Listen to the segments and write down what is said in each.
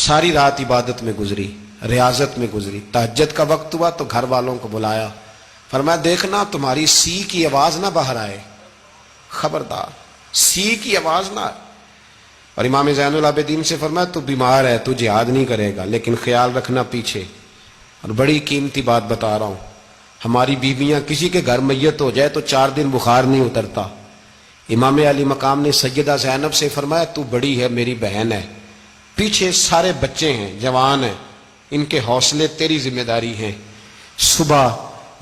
ساری رات عبادت میں گزری، ریاضت میں گزری، تہجد کا وقت ہوا تو گھر والوں کو بلایا، فرمایا دیکھنا تمہاری سی کی آواز نہ باہر آئے، خبردار سی کی آواز نہ آئے۔ اور امام زین العابدین سے فرمایا تو بیمار ہے، تو جہاد نہیں کرے گا، لیکن خیال رکھنا پیچھے۔ اور بڑی قیمتی بات بتا رہا ہوں، ہماری بیویاں کسی کے گھر میت ہو جائے تو 4 دن بخار نہیں اترتا۔ امام علی مقام نے سیدہ زینب سے فرمایا تو بڑی ہے، میری بہن ہے، پیچھے سارے بچے ہیں، جوان ہیں، ان کے حوصلے تیری ذمہ داری ہیں۔ صبح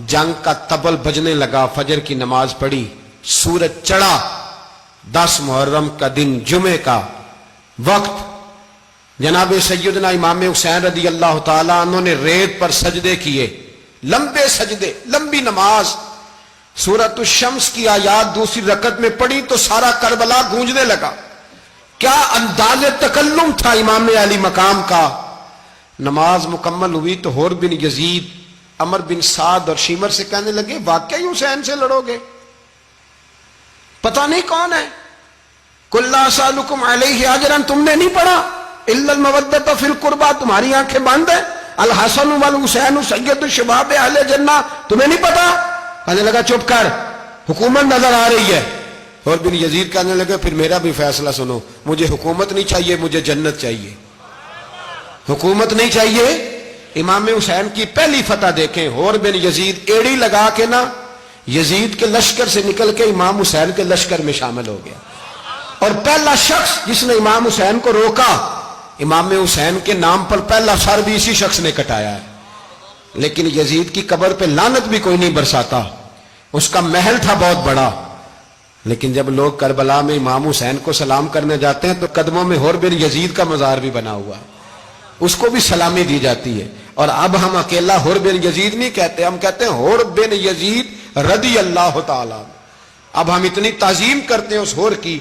جنگ کا طبل بجنے لگا، فجر کی نماز پڑھی، سورج چڑھا، 10 محرم کا دن، جمعے کا وقت، جناب سیدنا امام حسین رضی اللہ تعالیٰ عنہ نے ریت پر سجدے کیے، لمبے سجدے، لمبی نماز، سورۃ الشمس کی آیات دوسری رکعت میں پڑھی تو سارا کربلا گونجنے لگا۔ کیا انداز تکلم تھا امام علی مقام کا۔ نماز مکمل ہوئی تو حور بن یزید، عمر بن سعد اور شیمر سے کہنے لگے واقعی حسین سے لڑو گے؟ پتہ نہیں کون ہے۔ قل لا اسألکم علیہ اجرا، تم نے نہیں پڑھا؟ الا المودۃ فی القربى، تمہاری آنکھیں بند ہیں۔ الحسن والحسین سید الشباب اہل جنہ، تمہیں نہیں پتا؟ کہنے لگا چپ کر، حکومت نظر آ رہی ہے۔ اور بن یزید کہنے لگے پھر میرا بھی فیصلہ سنو، مجھے حکومت نہیں چاہیے، مجھے جنت چاہیے۔ حکومت نہیں چاہیے۔ امام حسین کی پہلی فتح دیکھیں، اور بن یزید ایڑی لگا کے نا یزید کے لشکر سے نکل کے امام حسین کے لشکر میں شامل ہو گیا، اور پہلا شخص جس نے امام حسین کو روکا، امام حسین کے نام پر پہلا سر بھی اسی شخص نے کٹایا ہے۔ لیکن یزید کی قبر پہ لعنت بھی کوئی نہیں برساتا، اس کا محل تھا بہت بڑا، لیکن جب لوگ کربلا میں امام حسین کو سلام کرنے جاتے ہیں تو قدموں میں حور بن یزید کا مزار بھی بنا ہوا ہے، اس کو بھی سلامی دی جاتی ہے۔ اور اب ہم اکیلا حور بن یزید نہیں کہتے، ہم کہتے ہیں حور بن یزید رضی اللہ تعالیٰ۔ اب ہم اتنی تعظیم کرتے ہیں اس حور کی